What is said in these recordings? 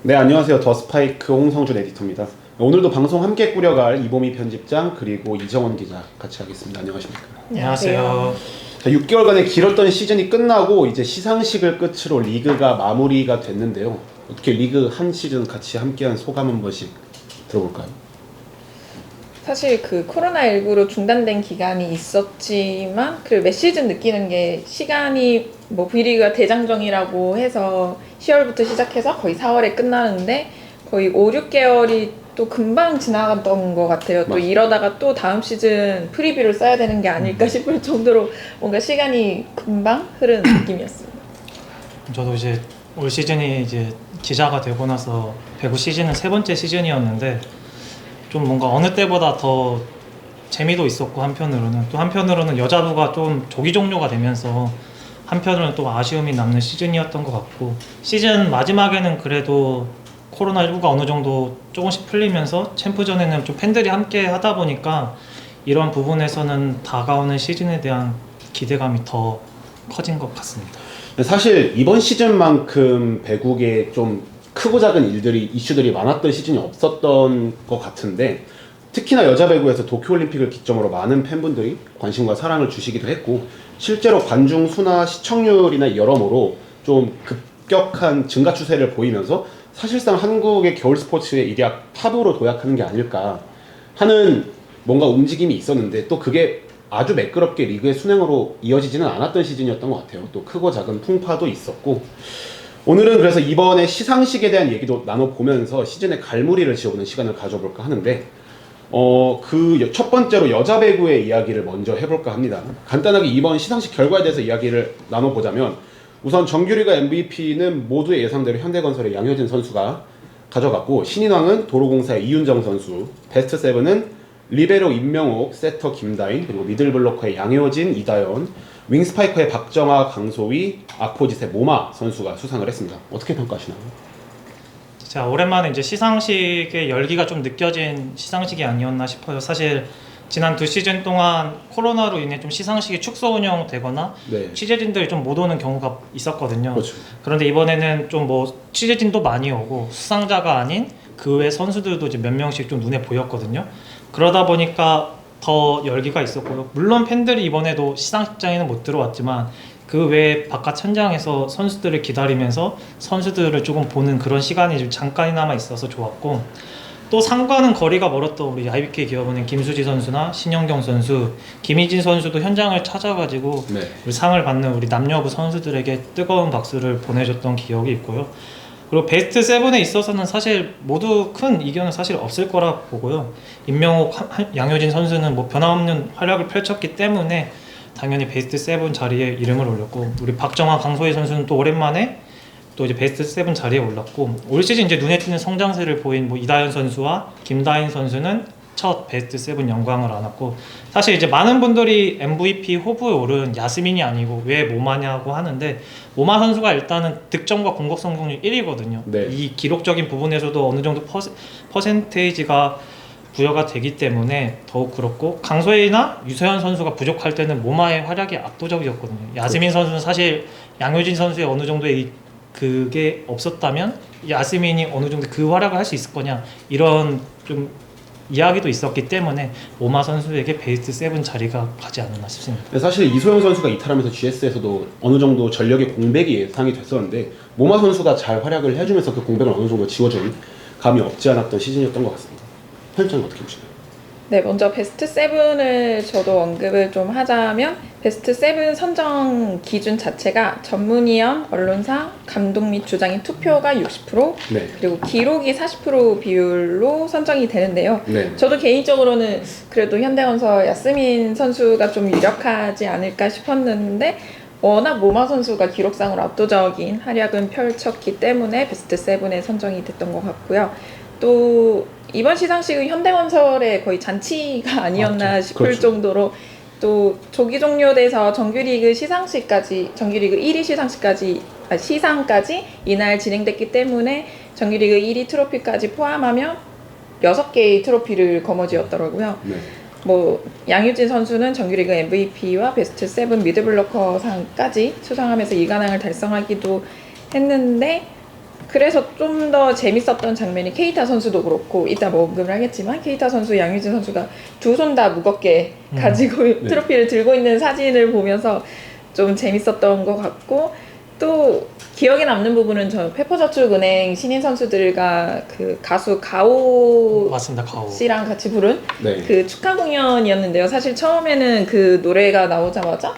네, 안녕하세요. 더 스파이크 홍성준 에디터입니다. 오늘도 방송 함께 꾸려갈 이보미 편집장 그리고 이정원 기자 같이 하겠습니다. 안녕하십니까? 안녕하세요. 자, 6개월간의 길었던 시즌이 끝나고 이제 시상식을 끝으로 리그가 마무리가 됐는데요. 어떻게 리그 한 시즌 같이 함께한 소감 한 번씩 들어볼까요? 사실 그 코로나19로 중단된 기간이 있었지만 그리고 몇 시즌 느끼는 게 시간이 뭐 V리그가 대장정이라고 해서 10월부터 시작해서 거의 4월에 끝나는데 거의 5, 6개월이 또 금방 지나갔던 것 같아요. 또 이러다가 또 다음 시즌 프리뷰를 써야 되는 게 아닐까 싶을 정도로 뭔가 시간이 금방 흐르는 느낌이었습니다. 저도 이제 올 시즌이 이제 기자가 되고 나서 배구 시즌은 세 번째 시즌이었는데 좀 뭔가 어느 때보다 더 재미도 있었고 한편으로는 여자부가 좀 조기 종료가 되면서 한편으로는 또 아쉬움이 남는 시즌이었던 것 같고 시즌 마지막에는 그래도 코로나19가 어느 정도 조금씩 풀리면서 챔프전에는 좀 팬들이 함께 하다 보니까 이런 부분에서는 다가오는 시즌에 대한 기대감이 더 커진 것 같습니다. 사실 이번 시즌만큼 배구에 좀 크고 작은 이슈들이 많았던 시즌이 없었던 것 같은데 특히나 여자 배구에서 도쿄올림픽을 기점으로 많은 팬분들이 관심과 사랑을 주시기도 했고 실제로 관중 수나 시청률이나 여러모로 좀 급격한 증가 추세를 보이면서 사실상 한국의 겨울 스포츠의 일약 탑으로 도약하는 게 아닐까 하는 뭔가 움직임이 있었는데 또 그게 아주 매끄럽게 리그의 순행으로 이어지지는 않았던 시즌이었던 것 같아요. 또 크고 작은 풍파도 있었고 오늘은 그래서 이번에 시상식에 대한 얘기도 나눠보면서 시즌의 갈무리를 지어보는 시간을 가져볼까 하는데 그 첫 번째로 여자 배구의 이야기를 먼저 해볼까 합니다. 간단하게 이번 시상식 결과에 대해서 이야기를 나눠보자면 우선 정규리그 MVP는 모두의 예상대로 현대건설의 양효진 선수가 가져갔고 신인왕은 도로공사의 이윤정 선수, 베스트 세븐은 리베로 임명옥, 세터 김다인, 그리고 미들블로커의 양효진, 이다연, 윙스파이커의 박정아, 강소희, 아포짓의 모마 선수가 수상을 했습니다. 어떻게 평가하시나요? 자, 오랜만에 이제 시상식의 열기가 좀 느껴진 시상식이 아니었나 싶어요. 사실 지난 2시즌 동안 코로나로 인해 좀 시상식이 축소 운영되거나 취재진들이 좀 못 오는 경우가 있었거든요. 그렇죠. 그런데 이번에는 좀 뭐 취재진도 많이 오고 수상자가 아닌 그 외 선수들도 이제 몇 명씩 좀 눈에 보였거든요. 그러다 보니까 더 열기가 있었고요. 물론 팬들이 이번에도 시상식장에는 못 들어왔지만 그 외에 바깥 천장에서 선수들을 기다리면서 선수들을 조금 보는 그런 시간이 좀 잠깐이나마 있어서 좋았고 또 상과는 거리가 멀었던 우리 IBK 기업은행 김수지 선수나 신영경 선수, 김희진 선수도 현장을 찾아가지고 우리 상을 받는 우리 남녀부 선수들에게 뜨거운 박수를 보내줬던 기억이 있고요. 그리고 베스트 세븐에 있어서는 사실 모두 큰 이견은 사실 없을 거라 보고요. 임명옥, 양효진 선수는 뭐 변함없는 활약을 펼쳤기 때문에 당연히 베스트 세븐 자리에 이름을 올렸고 우리 박정아, 강소희 선수는 또 오랜만에 또 이제 베스트 세븐 자리에 올랐고 올 시즌 이제 눈에 띄는 성장세를 보인 뭐 이다연 선수와 김다인 선수는 첫 베스트 세븐 영광을 안았고 사실 이제 많은 분들이 MVP 후보에 오른 야스민이 아니고 왜 모마냐고 하는데 모마 선수가 일단은 득점과 공격 성공률 1위거든요. 이 기록적인 부분에서도 어느 정도 퍼센테이지가 부여가 되기 때문에 더욱 그렇고 강소희나 유서연 선수가 부족할 때는 모마의 활약이 압도적이었거든요. 야스민 선수는 사실 양효진 선수의 어느 정도의 그게 없었다면 야스민이 어느 정도 그 활약을 할 수 있을 거냐 이런 좀 이야기도 있었기 때문에 모마 선수에게 베스트 세븐 자리가 가지 않았나 싶습니다. 사실 이소영 선수가 이탈하면서 GS에서도 어느 정도 전력의 공백이 예상이 됐었는데 모마 선수가 잘 활약을 해주면서 그 공백을 어느 정도 지워준 감이 없지 않았던 시즌이었던 것 같습니다. 편집장님 어떻게 보시나요? 네, 먼저 베스트 세븐을 저도 언급을 좀 하자면 베스트 세븐 선정 기준 자체가 전문위원, 언론사, 감독 및 주장인 투표가 60% 그리고 기록이 40% 비율로 선정이 되는데요. 저도 개인적으로는 그래도 현대건설 야스민 선수가 좀 유력하지 않을까 싶었는데 워낙 모마 선수가 기록상으로 압도적인 활약은 펼쳤기 때문에 베스트 세븐에 선정이 됐던 것 같고요. 또 이번 시상식은 현대건설의 거의 잔치가 아니었나 싶을 정도로 또 조기 종료돼서 정규리그 1위 시상까지 이날 진행됐기 때문에 정규리그 1위 트로피까지 포함하면 6개의 트로피를 거머쥐었더라고요. 뭐 양효진 선수는 정규리그 MVP와 베스트 세븐 미드블로커 상까지 수상하면서 이관왕을 달성하기도 했는데 그래서 좀 더 재밌었던 장면이 케이타 선수도 그렇고 이따 뭐 언급을 하겠지만 케이타 선수, 양효진 선수가 두 손 다 무겁게 가지고 트로피를 들고 있는 사진을 보면서 좀 재밌었던 것 같고 또 기억에 남는 부분은 저 페퍼저축은행 신인 선수들과 그 가수 가오 맞습니다. 가오. 씨랑 같이 부른 네. 그 축하 공연이었는데요. 사실 처음에는 그 노래가 나오자마자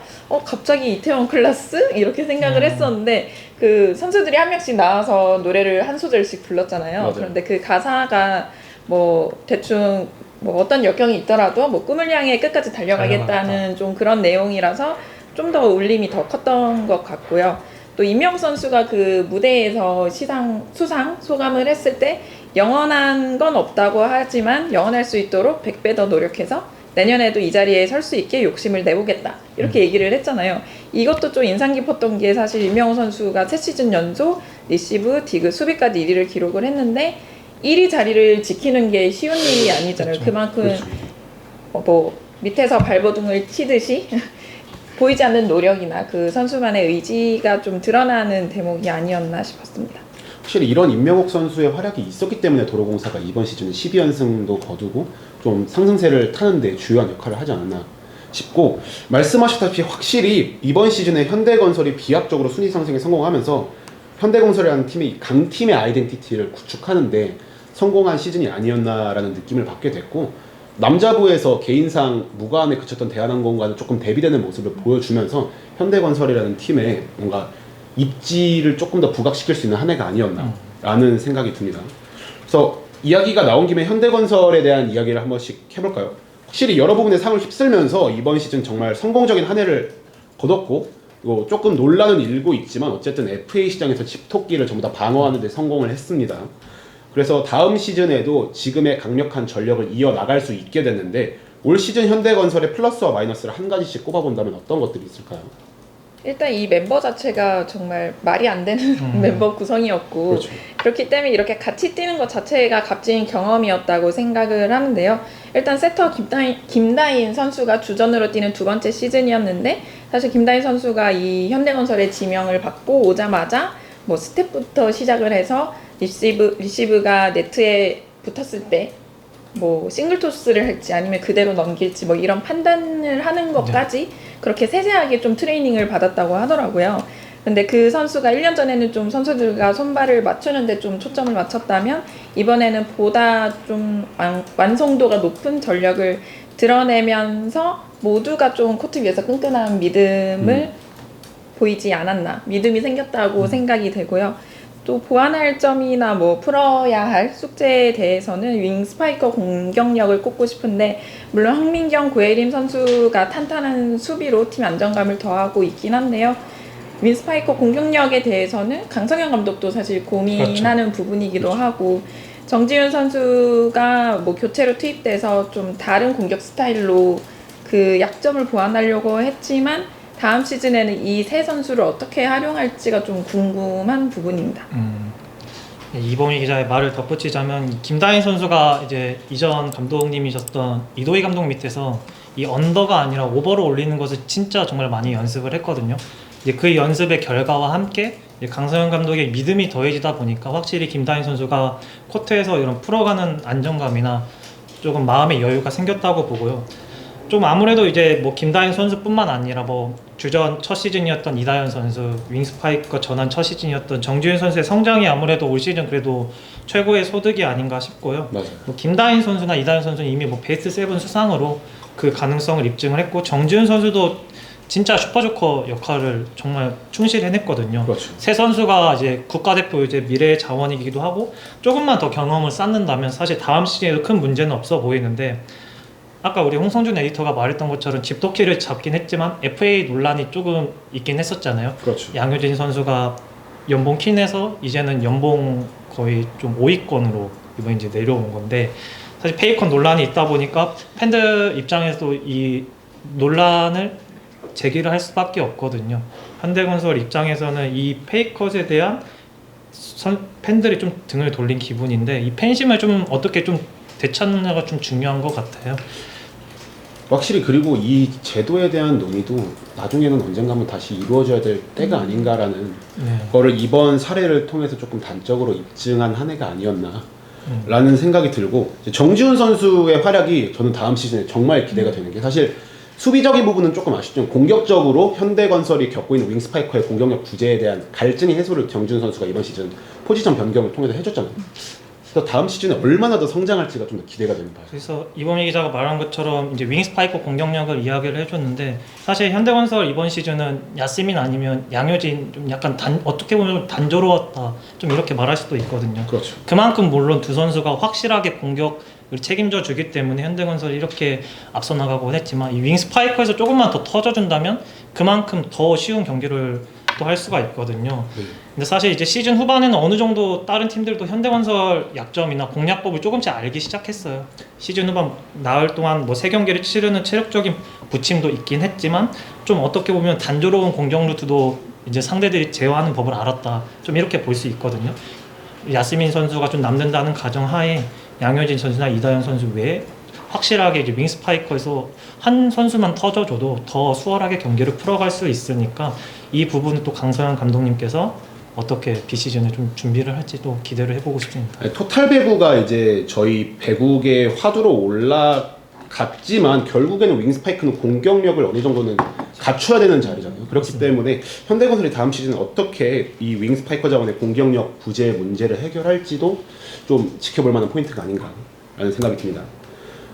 갑자기 이태원 클라스? 이렇게 생각을 했었는데 그 선수들이 한 명씩 나와서 노래를 한 소절씩 불렀잖아요. 맞아요. 그런데 그 가사가 뭐 대충 뭐 어떤 역경이 있더라도 뭐 꿈을 향해 끝까지 달려가겠다는 좀 그런 내용이라서 좀 더 울림이 더 컸던 것 같고요. 또 임명욱 선수가 그 무대에서 수상 소감을 했을 때 영원한 건 없다고 하지만 영원할 수 있도록 100배 더 노력해서 내년에도 이 자리에 설 수 있게 욕심을 내보겠다 이렇게 얘기를 했잖아요. 이것도 좀 인상 깊었던 게 사실 임명욱 선수가 새 시즌 연속 리시브, 디그, 수비까지 1위를 기록을 했는데 1위 자리를 지키는 게 쉬운 일이 아니잖아요. 그렇죠. 그만큼 그렇죠. 뭐 밑에서 발버둥을 치듯이 보이지 않는 노력이나 그 선수만의 의지가 좀 드러나는 대목이 아니었나 싶었습니다. 확실히 이런 임명옥 선수의 활약이 있었기 때문에 도로공사가 이번 시즌에 12연승도 거두고 좀 상승세를 타는 데 주요한 역할을 하지 않았나 싶고, 말씀하셨다시피 확실히 이번 시즌에 현대건설이 비약적으로 순위 상승에 성공하면서 현대건설이라는 팀이 강팀의 아이덴티티를 구축하는데 성공한 시즌이 아니었나라는 느낌을 받게 됐고, 남자부에서 개인상 무관에 그쳤던 대한항공과는 조금 대비되는 모습을 보여주면서 현대건설이라는 팀에 뭔가 입지를 조금 더 부각시킬 수 있는 한 해가 아니었나라는 생각이 듭니다. 그래서 이야기가 나온 김에 현대건설에 대한 이야기를 한 번씩 해볼까요? 확실히 여러 부분의 상을 휩쓸면서 이번 시즌 정말 성공적인 한 해를 거뒀고, 조금 논란은 일고 있지만 어쨌든 FA 시장에서 집토끼를 전부 다 방어하는 데 성공을 했습니다. 그래서 다음 시즌에도 지금의 강력한 전력을 이어나갈 수 있게 됐는데, 올 시즌 현대건설의 플러스와 마이너스를 한 가지씩 꼽아본다면 어떤 것들이 있을까요? 일단 이 멤버 자체가 정말 말이 안 되는 멤버 구성이었고, 그렇죠. 그렇기 때문에 이렇게 같이 뛰는 것 자체가 값진 경험이었다고 생각을 하는데요. 일단 세터 김다인 선수가 주전으로 뛰는 두 번째 시즌이었는데, 사실 김다인 선수가 이 현대건설의 지명을 받고 오자마자 뭐 스텝부터 시작을 해서 리시브가 네트에 붙었을 때 뭐 싱글 토스를 할지 아니면 그대로 넘길지 뭐 이런 판단을 하는 것까지 그렇게 세세하게 좀 트레이닝을 받았다고 하더라고요. 근데 그 선수가 1년 전에는 좀 선수들과 손발을 맞추는데 좀 초점을 맞췄다면 이번에는 보다 좀 완성도가 높은 전력을 드러내면서 모두가 좀 코트 위에서 끈끈한 믿음을 보이지 않았나, 믿음이 생겼다고 생각이 되고요. 또 보완할 점이나 뭐 풀어야 할 숙제에 대해서는 윙 스파이커 공격력을 꼽고 싶은데, 물론 황민경, 고예림 선수가 탄탄한 수비로 팀 안정감을 더하고 있긴 한데요. 윙 스파이커 공격력에 대해서는 강성현 감독도 사실 고민하는 부분이기도 하고, 정지훈 선수가 뭐 교체로 투입돼서 좀 다른 공격 스타일로 그 약점을 보완하려고 했지만 다음 시즌에는 이 세 선수를 어떻게 활용할지가 좀 궁금한 부분입니다. 이범희 기자의 말을 덧붙이자면, 김다인 선수가 이제 이전 감독님이셨던 이도희 감독 밑에서 이 언더가 아니라 오버로 올리는 것을 진짜 정말 많이 연습을 했거든요. 이제 그 연습의 결과와 함께 강성현 감독의 믿음이 더해지다 보니까 확실히 김다인 선수가 코트에서 이런 풀어가는 안정감이나 조금 마음의 여유가 생겼다고 보고요. 좀 아무래도 이제 뭐 김다인 선수뿐만 아니라 뭐 주전 첫 시즌이었던 이다현 선수, 윙스파이커 전환 첫 시즌이었던 정지훈 선수의 성장이 아무래도 올 시즌 그래도 최고의 소득이 아닌가 싶고요. 맞아요. 뭐 김다인 선수나 이다현 선수는 이미 뭐 베스트 7 수상으로 그 가능성을 입증을 했고, 정지훈 선수도 진짜 슈퍼조커 역할을 정말 충실히 해냈거든요. 그렇죠. 새 선수가 이제 국가대표 이제 미래의 자원이기도 하고, 조금만 더 경험을 쌓는다면 사실 다음 시즌에도 큰 문제는 없어 보이는데, 아까 우리 홍성준 에디터가 말했던 것처럼 집토끼를 잡긴 했지만 FA 논란이 조금 있긴 했었잖아요. 그렇죠. 양효진 선수가 연봉 킨에서 이제는 연봉 거의 좀 5위권으로 이번 이제 내려온 건데, 사실 페이컨 논란이 있다 보니까 팬들 입장에서도 이 논란을 제기를 할 수밖에 없거든요. 현대건설 입장에서는 이 페이컷에 대한 팬들이 좀 등을 돌린 기분인데, 이 팬심을 좀 어떻게 좀 되찾느냐가 좀 중요한 것 같아요. 확실히 그리고 이 제도에 대한 논의도 나중에는 언젠가 한번 다시 이루어져야 될 때가 아닌가라는 거를 이번 사례를 통해서 조금 단적으로 입증한 한 해가 아니었나 라는 생각이 들고, 이제 정지훈 선수의 활약이 저는 다음 시즌에 정말 기대가 되는 게, 사실 수비적인 부분은 조금 아쉽지만 공격적으로 현대건설이 겪고 있는 윙스파이커의 공격력 부재에 대한 갈증의 해소를 정지훈 선수가 이번 시즌 포지션 변경을 통해서 해줬잖아요. 그래서 다음 시즌에 얼마나 더 성장할지가 좀 더 기대가 되는 바예요. 그래서 이범희 기자가 말한 것처럼 이제 윙스파이커 공격력을 이야기를 해줬는데, 사실 현대건설 이번 시즌은 야스민 아니면 양효진 좀 약간 어떻게 보면 단조로웠다, 좀 이렇게 말할 수도 있거든요. 그렇죠. 그만큼 물론 두 선수가 확실하게 공격을 책임져 주기 때문에 현대건설이 이렇게 앞서 나가곤 했지만, 이 윙스파이커에서 조금만 더 터져준다면 그만큼 더 쉬운 경기를 또 할 수가 있거든요. 근데 사실 이제 시즌 후반에는 어느 정도 다른 팀들도 현대건설 약점이나 공략법을 조금씩 알기 시작했어요. 시즌 후반 나흘 동안 뭐 3경기를 치르는 체력적인 부침도 있긴 했지만, 좀 어떻게 보면 단조로운 공격 루트도 이제 상대들이 제어하는 법을 알았다, 좀 이렇게 볼 수 있거든요. 야스민 선수가 좀 남는다는 가정하에 양효진 선수나 이다현 선수 외에 확실하게 이제 윙스파이커에서 한 선수만 터져줘도 더 수월하게 경기를 풀어갈 수 있으니까, 이 부분은 또 강서영 감독님께서 어떻게 비시즌에 좀 준비를 할지 또 기대를 해보고 싶습니다. 토탈 배구가 이제 저희 배구의 화두로 올라갔지만 결국에는 윙스파이크는 공격력을 어느 정도는 갖춰야 되는 자리잖아요. 그렇기 때문에 현대건설이 다음 시즌에 어떻게 이 윙스파이커 자원의 공격력 부재 문제를 해결할지도 좀 지켜볼 만한 포인트가 아닌가라는 생각이 듭니다.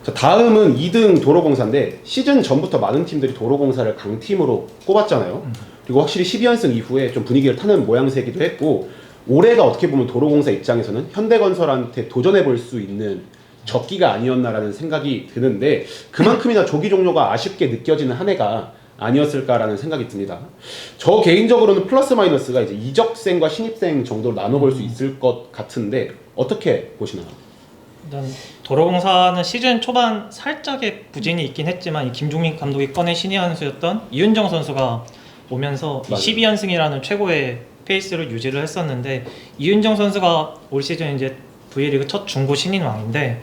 자, 다음은 2등 도로공사인데, 시즌 전부터 많은 팀들이 도로공사를 강팀으로 꼽았잖아요. 그리고 확실히 12연승 이후에 좀 분위기를 타는 모양새기도 했고, 올해가 어떻게 보면 도로공사 입장에서는 현대건설한테 도전해볼 수 있는 적기가 아니었나라는 생각이 드는데, 그만큼이나 조기 종료가 아쉽게 느껴지는 한 해가 아니었을까라는 생각이 듭니다. 저 개인적으로는 플러스 마이너스가 이제 이적생과 신입생 정도로 나눠볼 수 있을 것 같은데, 어떻게 보시나요? 일단 도로공사는 시즌 초반 살짝의 부진이 있긴 했지만, 이 김종민 감독이 꺼낸 신의 한 수였던 이윤정 선수가 오면서 12연승이라는 최고의 페이스를 유지를 했었는데, 이윤정 선수가 올 시즌 이제 V리그 첫 중고 신인왕인데,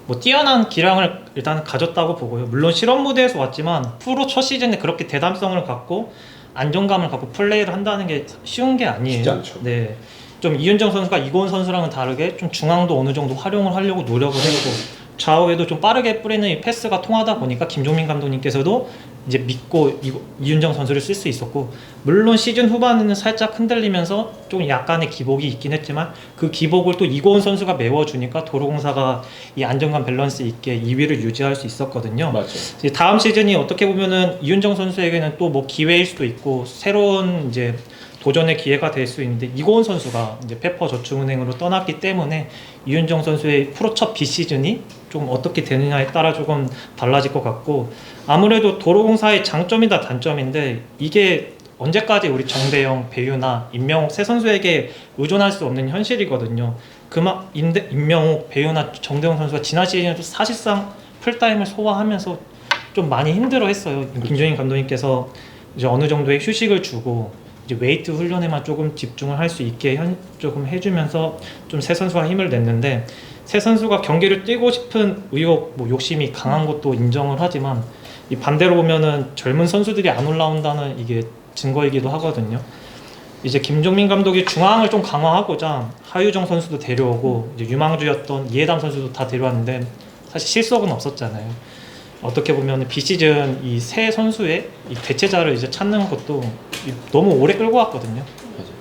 뭐 뛰어난 기량을 일단 가졌다고 보고요. 물론 실업 무대에서 왔지만 프로 첫 시즌에 그렇게 대담성을 갖고 안정감을 갖고 플레이를 한다는 게 쉬운 게 아니에요. 쉽지 않죠. 네, 좀 이윤정 선수가 이고은 선수랑은 다르게 좀 중앙도 어느 정도 활용을 하려고 노력을 했고, 좌우에도 좀 빠르게 뿌리는 이 패스가 통하다 보니까 김종민 감독님께서도 이제 믿고 이윤정 선수를 쓸 수 있었고, 물론 시즌 후반에는 살짝 흔들리면서 좀 약간의 기복이 있긴 했지만, 그 기복을 또 이고은 선수가 메워주니까 도로공사가 이 안정감 밸런스 있게 2위를 유지할 수 있었거든요. 맞죠. 이제 다음 시즌이 어떻게 보면은 이윤정 선수에게는 또 뭐 기회일 수도 있고 새로운 이제 도전의 기회가 될 수 있는데, 이고은 선수가 이제 페퍼저축은행으로 떠났기 때문에 이윤정 선수의 프로 첫 비시즌이 좀 어떻게 되느냐에 따라 조금 달라질 것 같고, 아무래도 도로공사의 장점이다 단점인데, 이게 언제까지 우리 정대영, 배유나 임명옥 세 선수에게 의존할 수 없는 현실이거든요. 임명옥, 배유나 정대영 선수가 지난 시즌에도 사실상 풀타임을 소화하면서 좀 많이 힘들어했어요. 김종인 감독님께서 이제 어느 정도의 휴식을 주고 이제 웨이트 훈련에만 조금 집중을 할 수 있게 조금 해주면서 좀 새 선수가 힘을 냈는데, 새 선수가 경기를 뛰고 싶은 의욕, 뭐 욕심이 강한 것도 인정을 하지만, 이 반대로 보면은 젊은 선수들이 안 올라온다는 이게 증거이기도 하거든요. 이제 김종민 감독이 중앙을 좀 강화하고자 하유정 선수도 데려오고, 이제 유망주였던 이해담 선수도 다 데려왔는데 사실 실속은 없었잖아요. 어떻게 보면 비시즌 이 새 선수의 이 대체자를 이제 찾는 것도 너무 오래 끌고 왔거든요.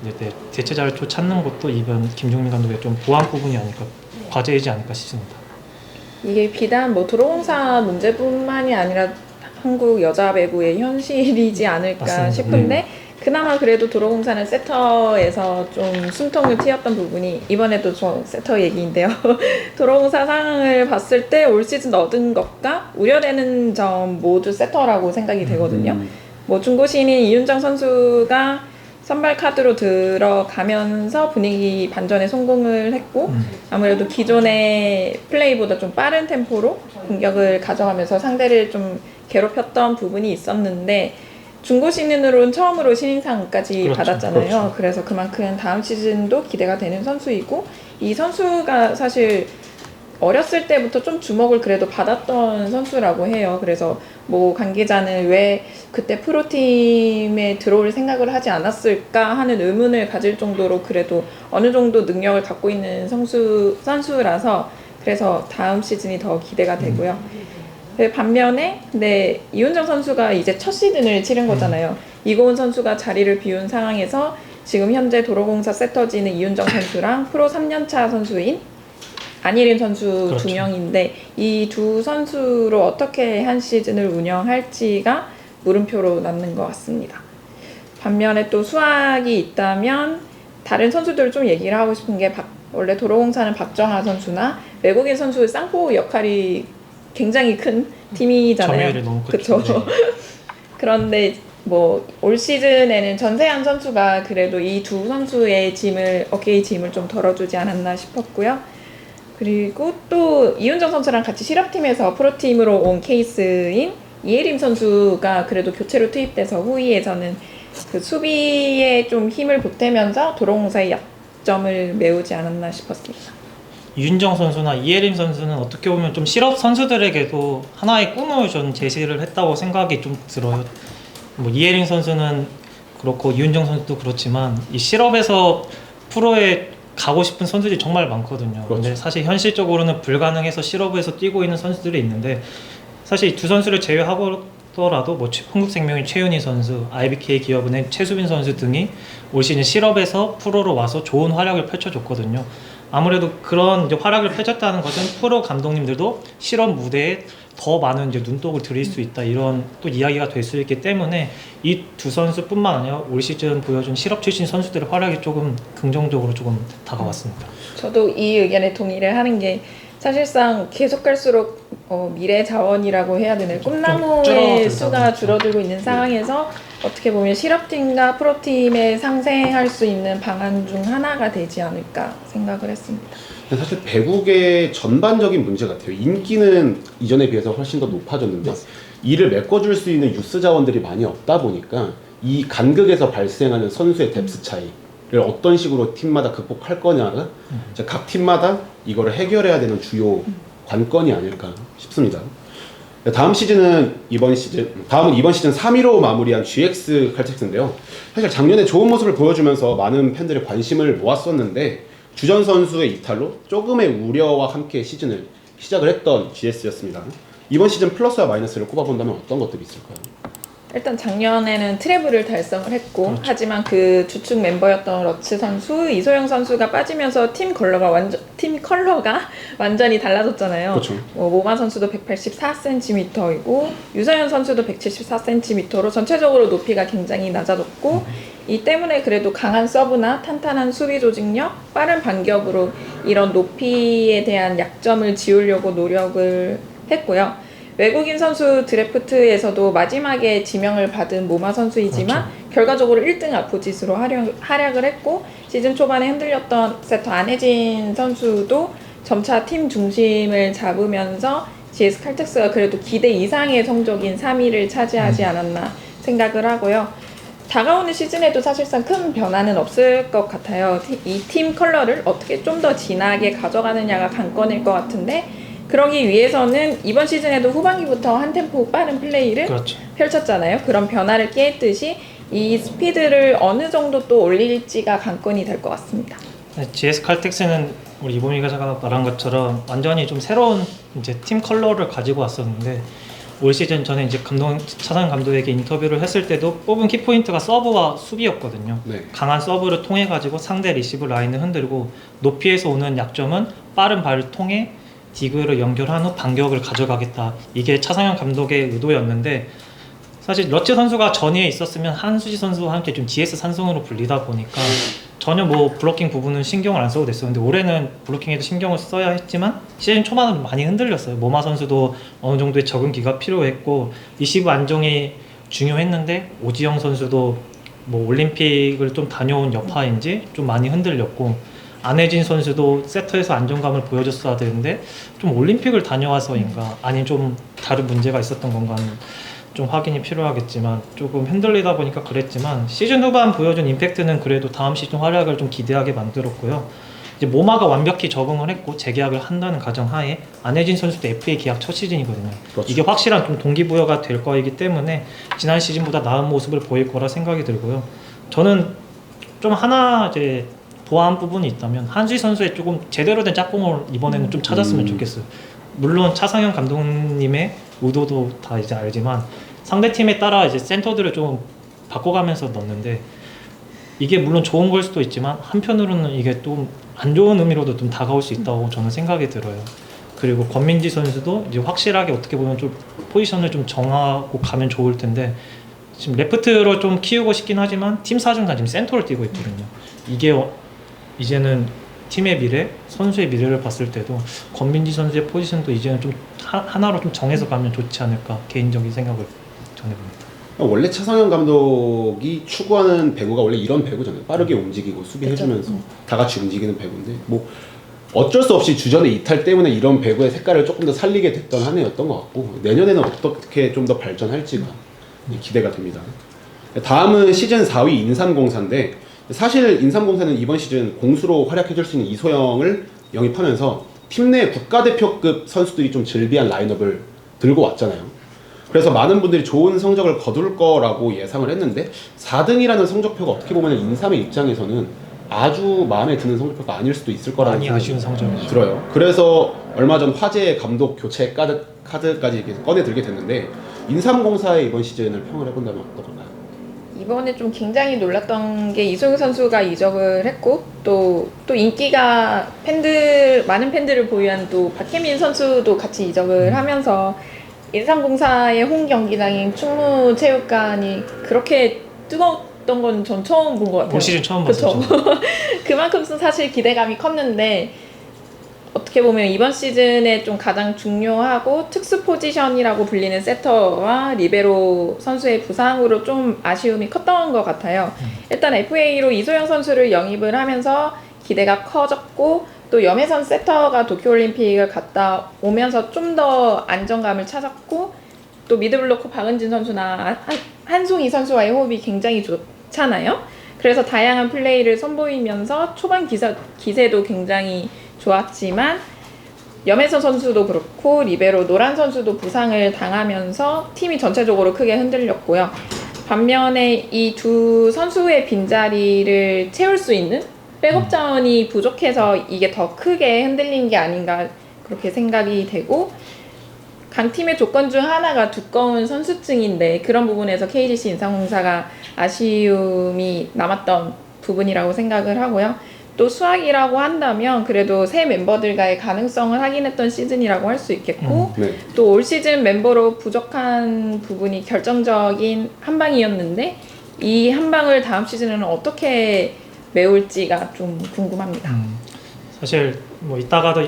네, 대체자를 또 찾는 것도 이번 김종민 감독의 좀 보완 부분이 아닐까, 과제이지 않을까 싶습니다. 이게 비단 뭐 도로공사 문제뿐만이 아니라 한국 여자 배구의 현실이지 않을까 맞습니다. 싶은데, 그나마 그래도 도로공사는 세터에서 좀 숨통을 트였던 부분이, 이번에도 저 세터 얘기인데요. 도로공사 상황을 봤을 때 올 시즌 얻은 것과 우려되는 점 모두 세터라고 생각이 되거든요. 뭐 중고 신인 이윤정 선수가 선발 카드로 들어가면서 분위기 반전에 성공을 했고, 아무래도 기존의 플레이보다 좀 빠른 템포로 공격을 가져가면서 상대를 좀 괴롭혔던 부분이 있었는데, 중고 신인으로는 처음으로 신인상까지 그렇죠. 받았잖아요. 그렇죠. 그래서 그만큼 다음 시즌도 기대가 되는 선수이고, 이 선수가 사실 어렸을 때부터 좀 주목을 그래도 받았던 선수라고 해요. 그래서 뭐 관계자는 왜 그때 프로팀에 들어올 생각을 하지 않았을까 하는 의문을 가질 정도로 그래도 어느 정도 능력을 갖고 있는 선수라서 그래서 다음 시즌이 더 기대가 되고요. 반면에 근데 이훈정 선수가 이제 첫 시즌을 치른 거잖아요. 이고은 선수가 자리를 비운 상황에서 지금 현재 도로공사 세터지는 이훈정 선수랑 프로 3년차 선수인 안예린 선수 그렇죠. 두 명인데 이 두 선수로 어떻게 한 시즌을 운영할지가 물음표로 남는 것 같습니다. 반면에 또 수학이 있다면 다른 선수들 좀 얘기를 하고 싶은 게 원래 도로공사는 박정하 선수나 외국인 선수의 쌍포 역할이 굉장히 큰 팀이잖아요. 점유율이 너무 크죠. 그쵸? 그런데 뭐 올 시즌에는 전세환 선수가 그래도 이 두 선수의 어깨의 짐을 좀 덜어주지 않았나 싶었고요. 그리고 또 이훈정 선수랑 같이 실업팀에서 프로팀으로 온 케이스인 이예림 선수가 그래도 교체로 투입돼서 후위에서는 그 수비에 좀 힘을 보태면서 도로공사의 약점을 메우지 않았나 싶었습니다. 이윤정 선수나 이예림 선수는 어떻게 보면 좀 실업 선수들에게도 하나의 꿈을 좀 제시를 했다고 생각이 좀 들어요. 뭐 이예림 선수는 그렇고 이윤정 선수도 그렇지만 이 실업에서 프로에 가고 싶은 선수들이 정말 많거든요. 그렇죠. 근데 사실 현실적으로는 불가능해서 실업에서 뛰고 있는 선수들이 있는데 사실 이 두 선수를 제외하더라도 뭐 흥국생명의 최윤희 선수, IBK 기업은행 최수빈 선수 등이 올 시즌 실업에서 프로로 와서 좋은 활약을 펼쳐줬거든요. 아무래도 그런 이제 활약을 펼쳤다는 것은 프로 감독님들도 실업 무대에 더 많은 이제 눈독을 들일 수 있다 이런 또 이야기가 될 수 있기 때문에 이 두 선수뿐만 아니라 올 시즌 보여준 실업 출신 선수들의 활약이 조금 긍정적으로 조금 다가왔습니다. 저도 이 의견에 동의를 하는 게 사실상 계속 갈수록 미래 자원이라고 해야 되나요? 꿈나무의 수가 줄어들고 있는 상황에서 어떻게 보면 실업팀과 프로팀에 상생할 수 있는 방안 중 하나가 되지 않을까 생각을 했습니다. 사실 배구의 전반적인 문제 같아요. 인기는 이전에 비해서 훨씬 더 높아졌는데 이를 메꿔줄 수 있는 유스 자원들이 많이 없다 보니까 이 간극에서 발생하는 선수의 뎁스 차이를 어떤 식으로 팀마다 극복할 거냐가 이제 각 팀마다 이거를 해결해야 되는 주요 관건이 아닐까 싶습니다. 다음은 이번 시즌 3위로 마무리한 GX 칼텍스인데요. 사실 작년에 좋은 모습을 보여주면서 많은 팬들의 관심을 모았었는데 주전 선수의 이탈로 조금의 우려와 함께 시즌을 시작을 했던 GS였습니다. 이번 시즌 플러스와 마이너스를 꼽아본다면 어떤 것들이 있을까요? 일단 작년에는 트래블을 달성을 했고 그렇죠. 하지만 그 주축 멤버였던 러츠 선수, 이소영 선수가 빠지면서 팀 컬러가 완전히 달라졌잖아요. 그렇죠. 모마 선수도 184cm이고 유서연 선수도 174cm로 전체적으로 높이가 굉장히 낮아졌고 이 때문에 그래도 강한 서브나 탄탄한 수비 조직력, 빠른 반격으로 이런 높이에 대한 약점을 지우려고 노력을 했고요. 외국인 선수 드래프트에서도 마지막에 지명을 받은 모마 선수이지만 그렇죠. 결과적으로 1등 아포짓으로 활약을 했고 시즌 초반에 흔들렸던 세터 안혜진 선수도 점차 팀 중심을 잡으면서 GS 칼텍스가 그래도 기대 이상의 성적인 3위를 차지하지 않았나 생각을 하고요. 다가오는 시즌에도 사실상 큰 변화는 없을 것 같아요. 이 팀 컬러를 어떻게 좀 더 진하게 가져가느냐가 관건일 것 같은데 그러기 위해서는 이번 시즌에도 후반기부터 한 템포 빠른 플레이를 그렇죠. 펼쳤잖아요. 그런 변화를 꾀했듯이 이 스피드를 어느 정도 또 올릴지가 관건이 될 것 같습니다. GS 칼텍스는 우리 이보미 기자가 말한 것처럼 완전히 좀 새로운 이제 팀 컬러를 가지고 왔었는데 올 시즌 전에 이제 차상현 감독에게 인터뷰를 했을 때도 뽑은 키포인트가 서브와 수비였거든요. 네. 강한 서브를 통해 가지고 상대 리시브 라인을 흔들고 높이에서 오는 약점은 빠른 발을 통해 디그로 연결한 후 반격을 가져가겠다. 이게 차상현 감독의 의도였는데 사실 러츠 선수가 전위에 있었으면 한수지 선수와 함께 좀 GS 산성으로 불리다 보니까 전혀 뭐 블로킹 부분은 신경을 안 써도 됐었는데 올해는 블로킹에도 신경을 써야 했지만 시즌 초반은 많이 흔들렸어요. 모마 선수도 어느 정도의 적응기가 필요했고 리시브 안정이 중요했는데 오지영 선수도 뭐 올림픽을 좀 다녀온 여파인지 좀 많이 흔들렸고 안혜진 선수도 세터에서 안정감을 보여줬어야 되는데 좀 올림픽을 다녀와서인가 아니면 좀 다른 문제가 있었던 건가는 좀 확인이 필요하겠지만 조금 흔들리다 보니까 그랬지만 시즌 후반 보여준 임팩트는 그래도 다음 시즌 활약을 좀 기대하게 만들었고요. 이제 모마가 완벽히 적응을 했고 재계약을 한다는 가정하에 안혜진 선수도 FA 계약 첫 시즌이거든요. 그렇죠. 이게 확실한 좀 동기부여가 될 거이기 때문에 지난 시즌보다 나은 모습을 보일 거라 생각이 들고요. 저는 좀 하나 이제 보완 부분이 있다면 한수희 선수의 조금 제대로 된 짝꿍을 이번에는 좀 찾았으면 좋겠어요. 물론 차상현 감독님의 의도도 다 이제 알지만 상대 팀에 따라 이제 센터들을 좀 바꿔가면서 넣는데 이게 물론 좋은 걸 수도 있지만 한편으로는 이게 좀 안 좋은 의미로도 좀 다가올 수 있다고 저는 생각이 들어요. 그리고 권민지 선수도 이제 확실하게 어떻게 보면 좀 포지션을 좀 정하고 가면 좋을 텐데 지금 레프트로 좀 키우고 싶긴 하지만 팀 사정 다 지금 센터를 뛰고 있거든요. 이게 이제는 팀의 미래, 선수의 미래를 봤을 때도 권민지 선수의 포지션도 이제는 좀 하나로 좀 정해서 가면 좋지 않을까 개인적인 생각을 전해봅니다. 원래 차상현 감독이 추구하는 배구가 원래 이런 배구잖아요. 빠르게 움직이고 수비해주면서 다 같이 움직이는 배구인데 뭐 어쩔 수 없이 주전의 이탈 때문에 이런 배구의 색깔을 조금 더 살리게 됐던 한 해였던 것 같고 내년에는 어떻게 좀 더 발전할지가 기대가 됩니다. 다음은 시즌 4위 인삼공사인데 사실 인삼공사는 이번 시즌 공수로 활약해줄 수 있는 이소영을 영입하면서 팀 내 국가대표급 선수들이 좀 즐비한 라인업을 들고 왔잖아요. 그래서 많은 분들이 좋은 성적을 거둘 거라고 예상을 했는데 4등이라는 성적표가 어떻게 보면 인삼의 입장에서는 아주 마음에 드는 성적표가 아닐 수도 있을 거라는 많이 아쉬운 성적이죠. 들어요. 그래서 얼마 전 화제의 감독 교체 카드까지 이렇게 꺼내들게 됐는데 인삼공사의 이번 시즌을 평을 해본다면 어떨까요? 이번에 좀 굉장히 놀랐던 게 이소영 선수가 이적을 했고 또 인기가 많은 팬들을 보유한 또 박혜민 선수도 같이 이적을 하면서 인삼공사의 홈 경기장인 충무체육관이 그렇게 뜨거웠던 건 전 처음 본 것 같아요. 올 시즌 처음 그쵸? 봤었죠. 그만큼 사실 기대감이 컸는데 어떻게 보면 이번 시즌에 좀 가장 중요하고 특수 포지션이라고 불리는 세터와 리베로 선수의 부상으로 좀 아쉬움이 컸던 것 같아요. 일단 FA로 이소영 선수를 영입을 하면서 기대가 커졌고 또 염혜선 세터가 도쿄올림픽을 갔다 오면서 좀 더 안정감을 찾았고 또 미드블로커 박은진 선수나 한송이 선수와의 호흡이 굉장히 좋잖아요. 그래서 다양한 플레이를 선보이면서 초반 기세도 굉장히 좋았지만 염혜선 선수도 그렇고 리베로 노란 선수도 부상을 당하면서 팀이 전체적으로 크게 흔들렸고요. 반면에 이 두 선수의 빈자리를 채울 수 있는 백업 자원이 부족해서 이게 더 크게 흔들린 게 아닌가 그렇게 생각이 되고 강팀의 조건 중 하나가 두꺼운 선수층인데 그런 부분에서 KGC 인삼공사가 아쉬움이 남았던 부분이라고 생각을 하고요. 또 수학이라고 한다면 그래도 새 멤버들과의 가능성을 확인했던 시즌이라고 할 수 있겠고 네. 또 올 시즌 멤버로 부족한 부분이 결정적인 한 방이었는데 이 한 방을 다음 시즌에는 어떻게 메울지가 좀 궁금합니다. 사실 뭐 이따가도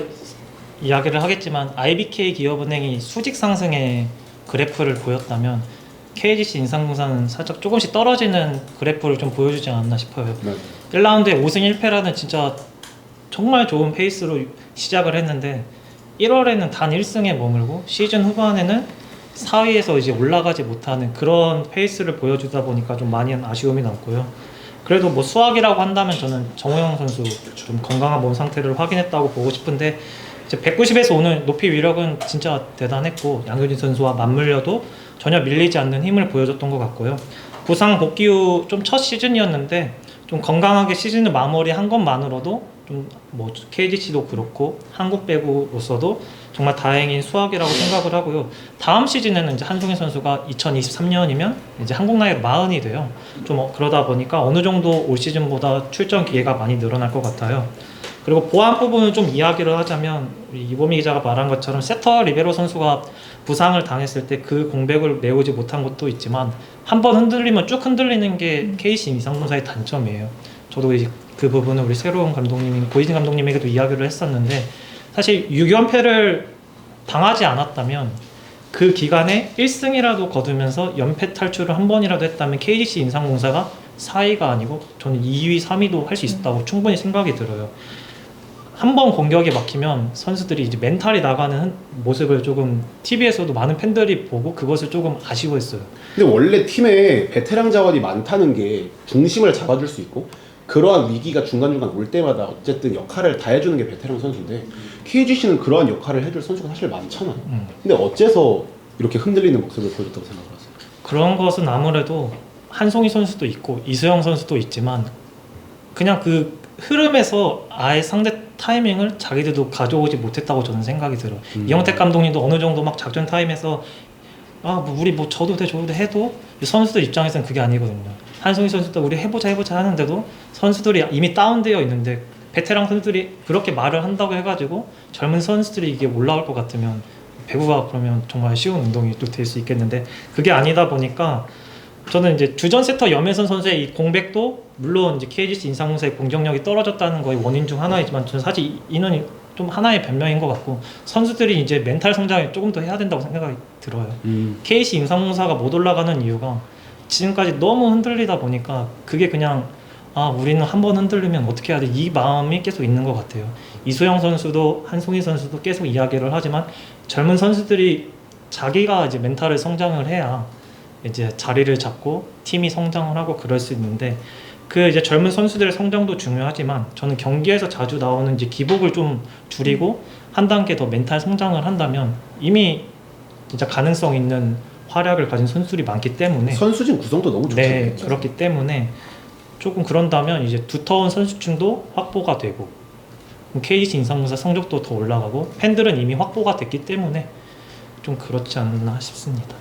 이야기를 하겠지만 IBK 기업은행이 수직 상승의 그래프를 보였다면 KGC 인삼공사는 살짝 조금씩 떨어지는 그래프를 좀 보여주지 않았나 싶어요. 네. 1라운드에 5승 1패라는 진짜 정말 좋은 페이스로 시작을 했는데 1월에는 단 1승에 머물고 시즌 후반에는 4위에서 이제 올라가지 못하는 그런 페이스를 보여주다 보니까 좀 많이 아쉬움이 남고요. 그래도 뭐 수학이라고 한다면 저는 정우영 선수 좀 건강한 몸 상태를 확인했다고 보고 싶은데 이제 190에서 오는 높이 위력은 진짜 대단했고 양효진 선수와 맞물려도 전혀 밀리지 않는 힘을 보여줬던 것 같고요. 부상 복귀 후 좀 첫 시즌이었는데 좀 건강하게 시즌을 마무리한 것만으로도 좀 뭐 KGC도 그렇고 한국 배구로서도 정말 다행인 수학이라고 생각을 하고요. 다음 시즌에는 이제 한송희 선수가 2023년이면 이제 한국 나이로 40이 돼요. 좀 그러다 보니까 어느 정도 올 시즌보다 출전 기회가 많이 늘어날 것 같아요. 그리고 보완 부분을 좀 이야기를 하자면 우리 이보미 기자가 말한 것처럼 세터 리베로 선수가 부상을 당했을 때 그 공백을 메우지 못한 것도 있지만 한번 흔들리면 쭉 흔들리는 게 KC 인삼공사의 단점이에요. 저도 이제 그 부분을 우리 새로운 감독님인 고이진 감독님에게도 이야기를 했었는데 사실 6연패를 당하지 않았다면 그 기간에 1승이라도 거두면서 연패 탈출을 한 번이라도 했다면 KGC 인삼공사가 4위가 아니고 저는 2위, 3위도 할 수 있었다고 충분히 생각이 들어요. 한 번 공격이 막히면 선수들이 이제 멘탈이 나가는 모습을 조금 TV에서도 많은 팬들이 보고 그것을 조금 아쉬워했어요. 근데 원래 팀에 베테랑 자원이 많다는 게 중심을 잡아줄 수 있고 그러한 위기가 중간중간 올 때마다 어쨌든 역할을 다 해주는 게 베테랑 선수인데 KGC는 그러한 역할을 해줄 선수가 사실 많잖아요. 근데 어째서 이렇게 흔들리는 모습을 보여줬다고 생각을 하세요? 그런 것은 아무래도 한송이 선수도 있고 이수영 선수도 있지만 그냥 그 흐름에서 아예 상대 타이밍을 자기들도 가져오지 못했다고 저는 생각이 들어요. 이영택 감독님도 어느 정도 막 작전 타임에서 뭐 우리 뭐 저도 돼 해도 선수들 입장에서는 그게 아니거든요. 한송이 선수도 우리 해보자 하는데도 선수들이 이미 다운되어 있는데 베테랑 선수들이 그렇게 말을 한다고 해가지고 젊은 선수들이 이게 올라올 것 같으면 배구가 그러면 정말 쉬운 운동이 또 될 수 있겠는데 그게 아니다 보니까 저는 이제 주전 세터 염혜선 선수의 이 공백도 물론 이제 KGC 인상공사의 공격력이 떨어졌다는 거의 원인 중 하나이지만 저는 사실 이는 좀 하나의 변명인 것 같고 선수들이 이제 멘탈 성장을 조금 더 해야 된다고 생각이 들어요. KGC 인상공사가 못 올라가는 이유가 지금까지 너무 흔들리다 보니까 그게 그냥 우리는 한번 흔들리면 어떻게 해야 돼 이 마음이 계속 있는 것 같아요. 이소영 선수도 한송이 선수도 계속 이야기를 하지만 젊은 선수들이 자기가 이제 멘탈을 성장을 해야 이제 자리를 잡고 팀이 성장을 하고 그럴 수 있는데 그 이제 젊은 선수들의 성장도 중요하지만 저는 경기에서 자주 나오는 이제 기복을 좀 줄이고 한 단계 더 멘탈 성장을 한다면 이미 진짜 가능성 있는 활약을 가진 선수들이 많기 때문에 선수진 구성도 너무 좋잖아요. 네, 그렇기 때문에 조금 그런다면 이제 두터운 선수층도 확보가 되고 KGC 인상공사 성적도 더 올라가고 팬들은 이미 확보가 됐기 때문에 좀 그렇지 않나 싶습니다.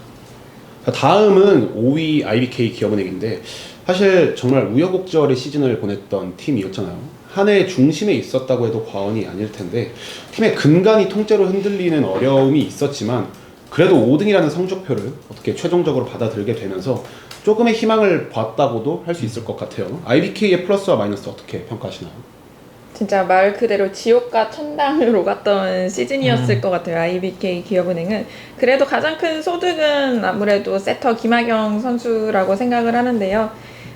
다음은 5위 IBK 기업은행인데 사실 정말 우여곡절의 시즌을 보냈던 팀이었잖아요. 한 해 중심에 있었다고 해도 과언이 아닐 텐데 팀의 근간이 통째로 흔들리는 어려움이 있었지만 그래도 5등이라는 성적표를 어떻게 최종적으로 받아들게 되면서 조금의 희망을 봤다고도 할 수 있을 것 같아요. IBK의 플러스와 마이너스 어떻게 평가하시나요? 진짜 말 그대로 지옥과 천당으로 갔던 시즌이었을 것 같아요. IBK 기업은행은. 그래도 가장 큰 소득은 아무래도 세터 김하경 선수라고 생각을 하는데요.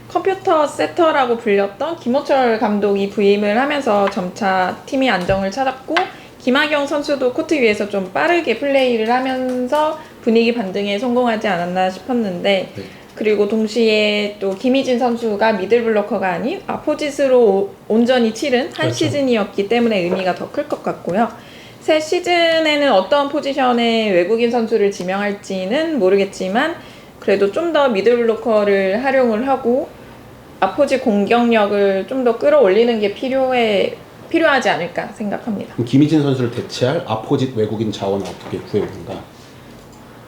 컴퓨터 세터라고 불렸던 김호철 감독이 부임을 하면서 점차 팀이 안정을 찾았고 김하경 선수도 코트 위에서 좀 빠르게 플레이를 하면서 분위기 반등에 성공하지 않았나 싶었는데 네. 그리고 동시에 또 김희진 선수가 미들블로커가 아닌 아포짓으로 온전히 치른 한 그렇죠. 시즌이었기 때문에 의미가 더 클 것 같고요. 새 시즌에는 어떤 포지션에 외국인 선수를 지명할지는 모르겠지만 그래도 좀 더 미들블로커를 활용을 하고 아포짓 공격력을 좀 더 끌어올리는 게 필요하지 않을까 생각합니다. 그럼 김희진 선수를 대체할 아포짓 외국인 자원을 어떻게 구해오는가?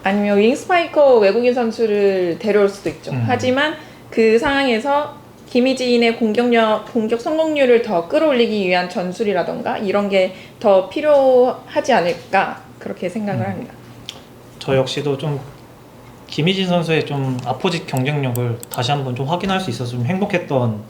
아니면 윙스파이커 외국인 선수를 데려올 수도 있죠. 하지만 그 상황에서 김희진의 공격 성공률을 더 끌어올리기 위한 전술이라던가 이런 게 더 필요하지 않을까 그렇게 생각을 합니다. 저 역시도 좀 김희진 선수의 좀 아포짓 경쟁력을 다시 한번 좀 확인할 수 있어서 좀 행복했던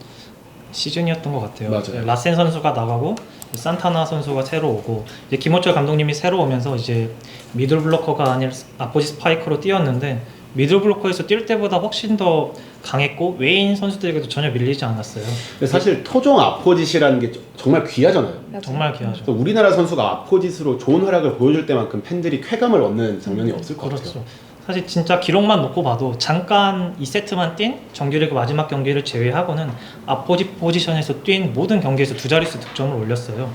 시즌이었던 것 같아요. 맞아요. 라센 선수가 나가고 산타나 선수가 새로 오고 이제 김호철 감독님이 새로 오면서 이제 미들 블로커가 아닌 아포짓 스파이커로 뛰었는데 미들 블로커에서 뛸 때보다 훨씬 더 강했고 외인 선수들에게도 전혀 밀리지 않았어요. 근데 사실 토종 아포짓이라는 게 정말 귀하잖아요. 맞아요. 정말 귀하죠. 그래서 우리나라 선수가 아포짓으로 좋은 활약을 보여줄 때만큼 팬들이 쾌감을 얻는 장면이 없을 것 같아요. 사실 진짜 기록만 놓고 봐도 잠깐 2세트만 뛴 정규리그 마지막 경기를 제외하고는 아포짓 포지션에서 뛴 모든 경기에서 두 자릿수 득점을 올렸어요.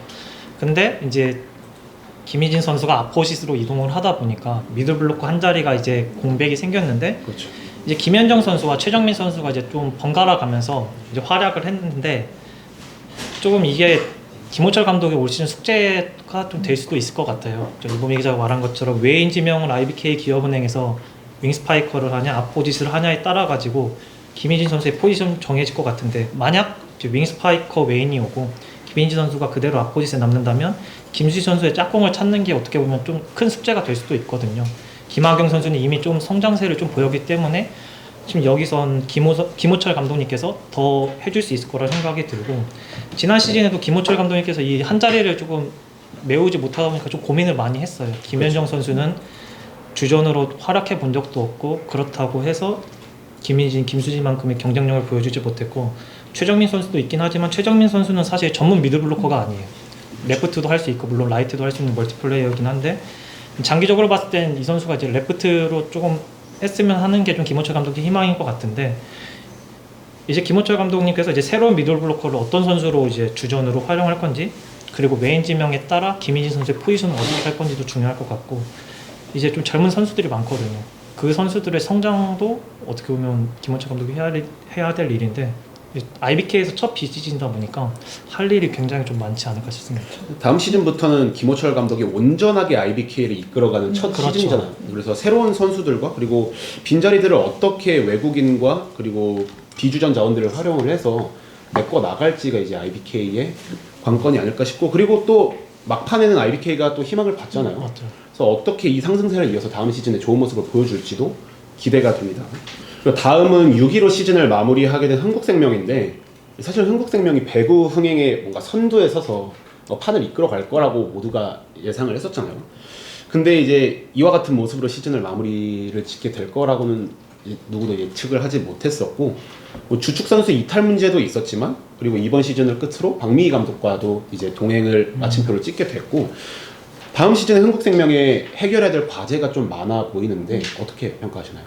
근데 이제 김희진 선수가 아포짓으로 이동을 하다 보니까 미들블로커 한 자리가 이제 공백이 생겼는데 그렇죠. 이제 김현정 선수와 최정민 선수가 이제 좀 번갈아 가면서 이제 활약을 했는데 조금 이게 김호철 감독의 올 시즌 숙제가 좀 될 수도 있을 것 같아요. 이범희 기자가 말한 것처럼 외인 지명을 IBK 기업은행에서 윙스파이커를 하냐 아포짓을 하냐에 따라 가지고 김희진 선수의 포지션 정해질 것 같은데 만약 윙스파이커 외인이 오고 김희진 선수가 그대로 아포짓에 남는다면 김수지 선수의 짝꿍을 찾는 게 어떻게 보면 좀 큰 숙제가 될 수도 있거든요. 김하경 선수는 이미 좀 성장세를 좀 보였기 때문에 지금 여기선 김호철 감독님께서 더 해줄 수 있을 거라 생각이 들고 지난 시즌에도 김호철 감독님께서 이 한 자리를 조금 메우지 못하다 보니까 좀 고민을 많이 했어요. 김현정 선수는 주전으로 활약해 본 적도 없고 그렇다고 해서 김희진, 김수지만큼의 경쟁력을 보여주지 못했고 최정민 선수도 있긴 하지만 최정민 선수는 사실 전문 미들블로커가 아니에요. 레프트도 할 수 있고 물론 라이트도 할 수 있는 멀티플레이어이긴 한데 장기적으로 봤을 땐 이 선수가 이제 레프트로 조금 했으면 하는 게 좀 김호철 감독의 희망인 것 같은데 이제 김호철 감독님께서 이제 새로운 미들 블로커를 어떤 선수로 이제 주전으로 활용할 건지, 그리고 메인 지명에 따라 김희진 선수의 포지션을 어떻게 할 건지도 중요할 것 같고, 이제 좀 젊은 선수들이 많거든요. 그 선수들의 성장도 어떻게 보면 김호철 감독이 해야 될 일인데, IBK에서 첫 BCG이다 보니까 할 일이 굉장히 좀 많지 않을까 싶습니다. 다음 시즌부터는 김호철 감독이 온전하게 IBK를 이끌어가는 첫 그렇죠. 시즌이잖아요. 그래서 새로운 선수들과 그리고 빈자리들을 어떻게 외국인과 그리고 비주전 자원들을 활용을 해서 메꿔 나갈지가 이제 IBK의 관건이 아닐까 싶고, 그리고 또 막판에는 IBK가 또 희망을 받잖아요. 맞죠. 그래서 어떻게 이 상승세를 이어서 다음 시즌에 좋은 모습을 보여줄지도 기대가 됩니다. 그리고 다음은 6.15 시즌을 마무리하게 된 흥국생명인데, 사실 흥국생명이 배구 흥행의 뭔가 선두에 서서 판을 이끌어 갈 거라고 모두가 예상을 했었잖아요. 근데 이제 이와 같은 모습으로 시즌을 마무리를 짓게 될 거라고는 누구도 예측을 하지 못했었고, 뭐 주축 선수 이탈 문제도 있었지만, 그리고 이번 시즌을 끝으로 박미희 감독과도 이제 동행을 마침표를 찍게 됐고, 다음 시즌에 흥국생명에 해결해야 될 과제가 좀 많아 보이는데 어떻게 평가하시나요?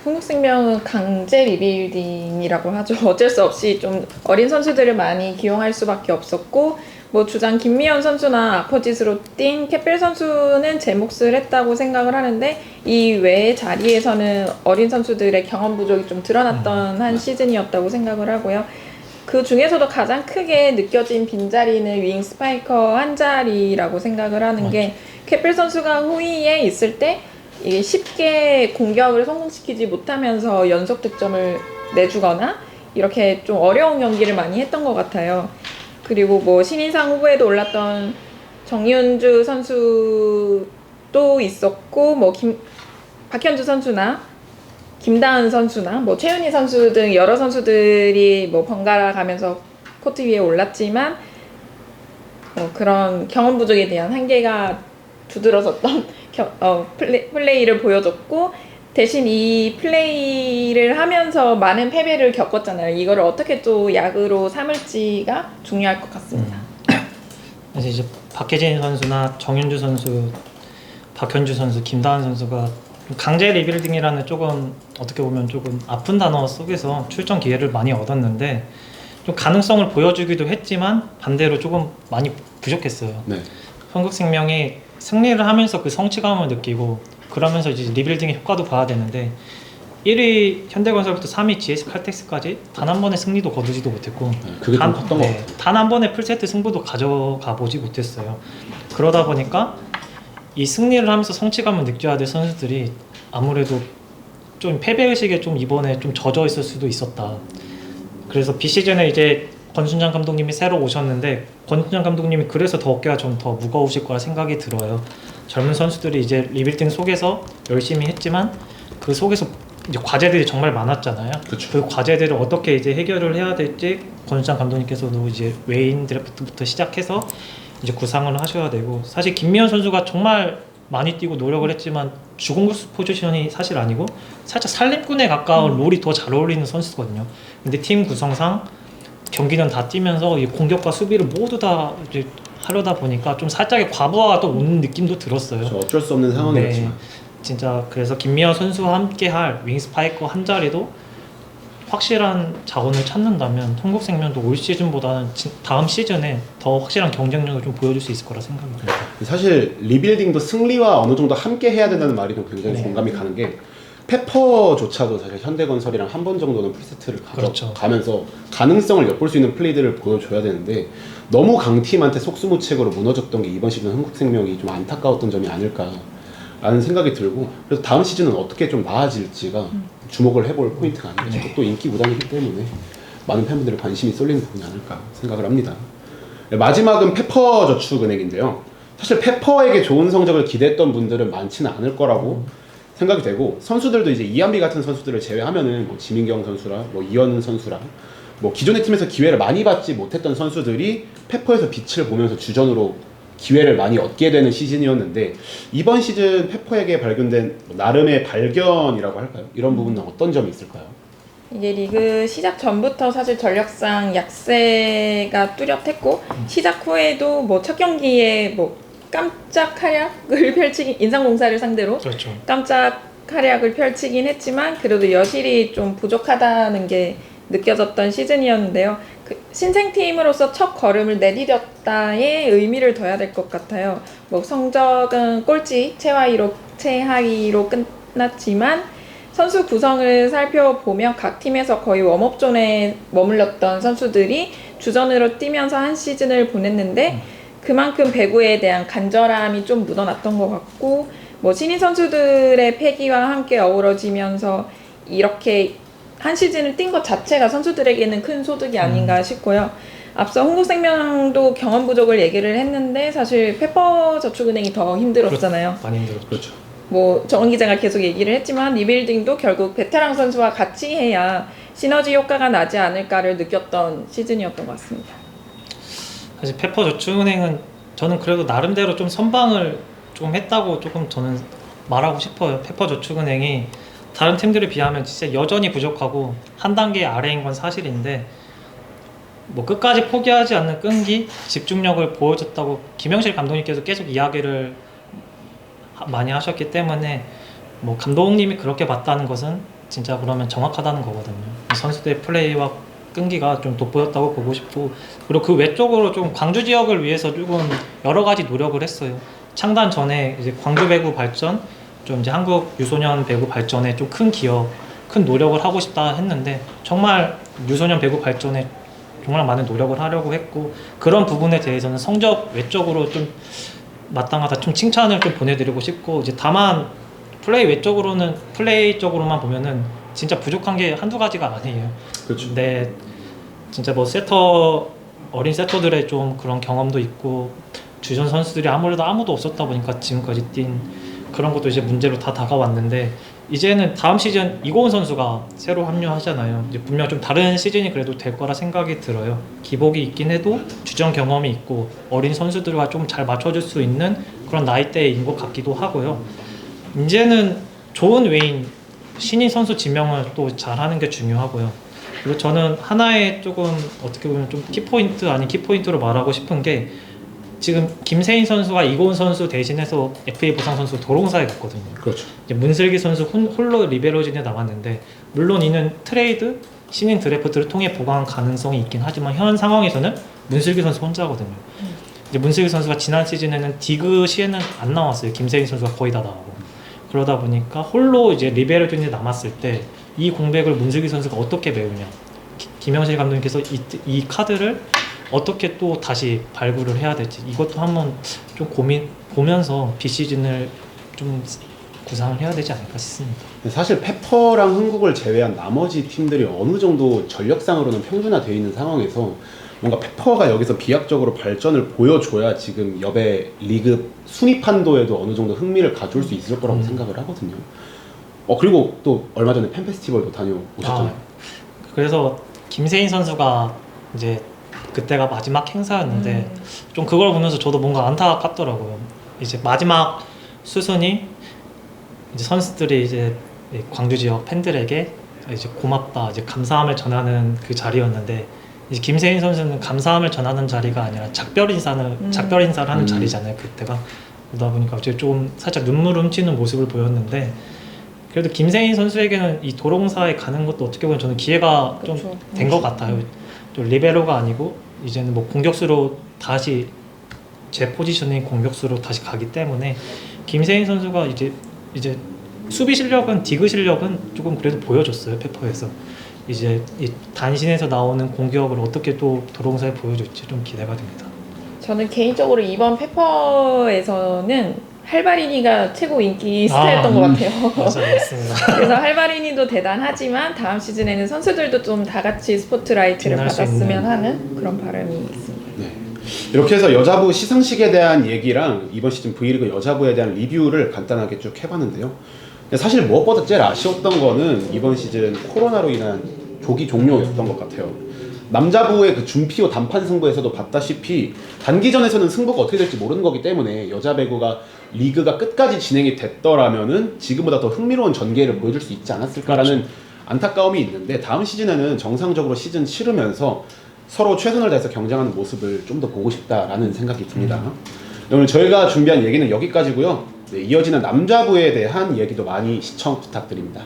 흥국생명은 강제 리빌딩이라고 하죠. 어쩔 수 없이 좀 어린 선수들을 많이 기용할 수밖에 없었고, 뭐 주장 김미연 선수나 아퍼짓으로 뛴 캐필 선수는 제 몫을 했다고 생각을 하는데, 이 외의 자리에서는 어린 선수들의 경험 부족이 좀 드러났던 한 시즌이었다고 생각을 하고요. 그 중에서도 가장 크게 느껴진 빈자리는 윙 스파이커 한 자리라고 생각을 하는 게, 캐필 선수가 후위에 있을 때 이게 쉽게 공격을 성공시키지 못하면서 연속 득점을 내주거나 이렇게 좀 어려운 경기를 많이 했던 것 같아요. 그리고 뭐 신인상 후보에도 올랐던 정윤주 선수도 있었고, 뭐 박현주 선수나 김다은 선수나 뭐 최윤희 선수 등 여러 선수들이 뭐 번갈아 가면서 코트 위에 올랐지만, 그런 경험 부족에 대한 한계가 두드러졌던 플레이를 보여줬고, 대신 이 플레이를 하면서 많은 패배를 겪었잖아요. 이거를 어떻게 또 약으로 삼을지가 중요할 것 같습니다. 그래서 이제 박혜진 선수나 정윤주 선수, 박현주 선수, 김다은 선수가 강제 리빌딩이라는 조금 어떻게 보면 조금 아픈 단어 속에서 출전 기회를 많이 얻었는데, 좀 가능성을 보여주기도 했지만 반대로 조금 많이 부족했어요. 네. 흥국생명이 승리를 하면서 그 성취감을 느끼고, 그러면서 이제 리빌딩의 효과도 봐야 되는데, 1위 현대건설부터 3위 GS 칼텍스까지 단 한 번의 승리도 거두지도 못했고, 그게 좀 컸던 것 같아요. 단 한 번의 풀세트 승부도 가져가 보지 못했어요. 그러다 보니까 이 승리를 하면서 성취감을 느껴야 될 선수들이 아무래도 좀 패배의식에 좀 이번에 좀 젖어 있을 수도 있었다. 그래서 비시즌에 이제 권순장 감독님이 새로 오셨는데, 권순장 감독님이 그래서 더 어깨가 좀 더 무거우실 거라 생각이 들어요. 젊은 선수들이 이제 리빌딩 속에서 열심히 했지만 그 속에서 이제 과제들이 정말 많았잖아요. 그쵸. 그 과제들을 어떻게 이제 해결을 해야 될지 권순장 감독님께서도 이제 외인 드래프트부터 시작해서 이제 구상을 하셔야 되고, 사실 김미연 선수가 정말 많이 뛰고 노력을 했지만 주공수 포지션이 사실 아니고 살짝 살림꾼에 가까운 롤이 더 잘 어울리는 선수거든요. 근데 팀 구성상 경기는 다 뛰면서 이 공격과 수비를 모두 다 이제 하려다 보니까 좀 살짝의 과부하가 또 오는 느낌도 들었어요. 어쩔 수 없는 상황이었지만. 네, 진짜 그래서 김미연 선수와 함께할 윙스파이커 한 자리도 확실한 자원을 찾는다면 흥국생명도 올 시즌보다는 다음 시즌에 더 확실한 경쟁력을 좀 보여줄 수 있을 거라 생각합니다. 사실 리빌딩도 승리와 어느 정도 함께 해야 된다는 말이 좀 굉장히 네. 공감이 가는 게, 페퍼조차도 사실 현대건설이랑 한 번 정도는 풀세트를 그렇죠. 가면서 가능성을 엿볼 수 있는 플레이들을 보여줘야 되는데, 너무 강팀한테 속수무책으로 무너졌던 게 이번 시즌 흥국생명이 좀 안타까웠던 점이 아닐까라는 생각이 들고, 그래서 다음 시즌은 어떻게 좀 나아질지가 주목을 해볼 포인트가 아닐까 싶고, 또 인기 구단이기 때문에 많은 팬분들의 관심이 쏠리는 부분이 아닐까 생각을 합니다. 마지막은 페퍼저축은행인데요. 사실 페퍼에게 좋은 성적을 기대했던 분들은 많지는 않을 거라고 생각이 되고, 선수들도 이제 이한비 같은 선수들을 제외하면은 뭐 지민경 선수라 뭐 이현 선수라 뭐 기존의 팀에서 기회를 많이 받지 못했던 선수들이 페퍼에서 빛을 보면서 주전으로 기회를 많이 얻게 되는 시즌이었는데, 이번 시즌 페퍼에게 발견된 나름의 발견이라고 할까요? 이런 부분은 어떤 점이 있을까요? 이게 리그 시작 전부터 사실 전력상 약세가 뚜렷했고, 시작 후에도 뭐 첫 경기에 뭐 깜짝 활약을 펼치기, 인삼공사를 상대로 그렇죠. 깜짝 활약을 펼치긴 했지만 그래도 여실히 좀 부족하다는 게 느껴졌던 시즌이었는데요. 그 신생팀으로서 첫 걸음을 내디뎠다의 의미를 둬야 될 것 같아요. 뭐 성적은 꼴찌 최하위로 끝났지만 선수 구성을 살펴보면 각 팀에서 거의 웜업존에 머물렀던 선수들이 주전으로 뛰면서 한 시즌을 보냈는데 그만큼 배구에 대한 간절함이 좀 묻어났던 것 같고 뭐 신인 선수들의 패기와 함께 어우러지면서 이렇게 한 시즌을 뛴 것 자체가 선수들에게는 큰 소득이 아닌가 싶고요. 앞서 홍보생명도 경험 부족을 얘기를 했는데 사실 페퍼저축은행이 더 힘들었잖아요. 많이 힘들었죠. 그렇죠. 뭐 정원 기자가 계속 얘기를 했지만 리빌딩도 결국 베테랑 선수와 같이 해야 시너지 효과가 나지 않을까를 느꼈던 시즌이었던 것 같습니다. 사실 페퍼저축은행은 저는 그래도 나름대로 좀 선방을 좀 했다고 조금 저는 말하고 싶어요. 페퍼저축은행이 다른 팀들에 비하면 진짜 여전히 부족하고 한 단계 아래인 건 사실인데 뭐 끝까지 포기하지 않는 끈기, 집중력을 보여줬다고 김영실 감독님께서 계속 이야기를 많이 하셨기 때문에 뭐 감독님이 그렇게 봤다는 것은 진짜 그러면 정확하다는 거거든요. 선수들의 플레이와 끈기가 좀 돋보였다고 보고 싶고 그리고 그 외적으로 좀 광주 지역을 위해서 조금 여러 가지 노력을 했어요. 창단 전에 이제 광주 배구 발전, 좀 이제 한국 유소년 배구 발전에 좀 큰 기여, 큰 노력을 하고 싶다 했는데 정말 유소년 배구 발전에 정말 많은 노력을 하려고 했고 그런 부분에 대해서는 성적 외적으로 좀 마땅하다 좀 칭찬을 좀 보내드리고 싶고 이제 다만 플레이 쪽으로만 보면은 진짜 부족한 게 한두 가지가 아니에요. 그렇죠. 근데 진짜 뭐 어린 세터들의 좀 그런 경험도 있고 주전 선수들이 아무래도 아무도 없었다 보니까 지금까지 뛴 그런 것도 이제 문제로 다 다가왔는데 이제는 다음 시즌 이고은 선수가 새로 합류하잖아요. 이제 분명 좀 다른 시즌이 그래도 될 거라 생각이 들어요. 기복이 있긴 해도 주전 경험이 있고 어린 선수들과 좀 잘 맞춰줄 수 있는 그런 나이대인 것 같기도 하고요. 이제는 좋은 외인 신인 선수 지명을 또 잘하는 게 중요하고요. 그리고 저는 하나의 조금 어떻게 보면 좀 키포인트 아닌 키포인트로 말하고 싶은 게 지금 김세인 선수가 이고은 선수 대신해서 FA 보상 선수 도롱사에 갔거든요. 그렇죠. 이제 문슬기 선수 홀로 리베로진에 남았는데 물론 이는 트레이드 신인 드래프트를 통해 보강 가능성이 있긴 하지만 현 상황에서는 문슬기 선수 혼자거든요. 이제 문슬기 선수가 지난 시즌에는 디그 시에는 안 나왔어요. 김세인 선수가 거의 다 나오고 그러다 보니까 홀로 이제 리베로진에 남았을 때 이 공백을 문슬기 선수가 어떻게 메우냐. 김영실 감독님께서 이 카드를 어떻게 또 다시 발굴을 해야 될지 이것도 한번 좀 보면서 비시즌을 좀 구상을 해야 되지 않을까 싶습니다. 사실 페퍼랑 흥국을 제외한 나머지 팀들이 어느 정도 전력상으로는 평준화되어 있는 상황에서 뭔가 페퍼가 여기서 비약적으로 발전을 보여줘야 지금 여배 리그 순위 판도에도 어느 정도 흥미를 가져올 수 있을 거라고 생각을 하거든요. 그리고 또 얼마 전에 팬 페스티벌도 다녀오셨잖아요. 그래서 김세인 선수가 이제 그때가 마지막 행사였는데 좀 그걸 보면서 저도 뭔가 안타깝더라고요. 이제 마지막 수순이 이제 선수들이 이제 광주 지역 팬들에게 이제 고맙다, 이제 감사함을 전하는 그 자리였는데 이제 김세인 선수는 감사함을 전하는 자리가 아니라 작별 인사를 하는 자리잖아요. 그때가 그러다 보니까 이제 좀 살짝 눈물 훔치는 모습을 보였는데 그래도 김세인 선수에게는 이 도롱사에 가는 것도 어떻게 보면 저는 기회가 좀 된 것 같아요. 또 리베로가 아니고 이제는 뭐 공격수로 다시 제 포지션인 공격수로 다시 가기 때문에 김세인 선수가 이제 수비 실력은 디그 실력은 조금 그래도 보여줬어요. 페퍼에서 이제 이 단신에서 나오는 공격을 어떻게 또 도롱사에 보여줄지 좀 기대가 됩니다. 저는 개인적으로 이번 페퍼에서는 할바리니가 최고 인기 스타였던 것 같아요. 맞습니다. 그래서 할바리니도 대단하지만 다음 시즌에는 선수들도 좀 다 같이 스포트라이트를 빛날 수 받았으면 있는. 하는 그런 바람이 있습니다. 네. 이렇게 해서 여자부 시상식에 대한 얘기랑 이번 시즌 V리그 여자부에 대한 리뷰를 간단하게 쭉 해봤는데요. 사실 무엇보다 제일 아쉬웠던 거는 이번 시즌 코로나로 인한 조기 종료였던 것 같아요. 남자부의 그 준피오 단판 승부에서도 봤다시피 단기전에서는 승부가 어떻게 될지 모르는 거기 때문에 여자 배구가 리그가 끝까지 진행이 됐더라면은 지금보다 더 흥미로운 전개를 보여줄 수 있지 않았을까라는 그렇죠. 안타까움이 있는데 다음 시즌에는 정상적으로 시즌 치르면서 서로 최선을 다해서 경쟁하는 모습을 좀 더 보고 싶다라는 생각이 듭니다. 오늘 저희가 준비한 얘기는 여기까지고요. 네, 이어지는 남자부에 대한 얘기도 많이 시청 부탁드립니다.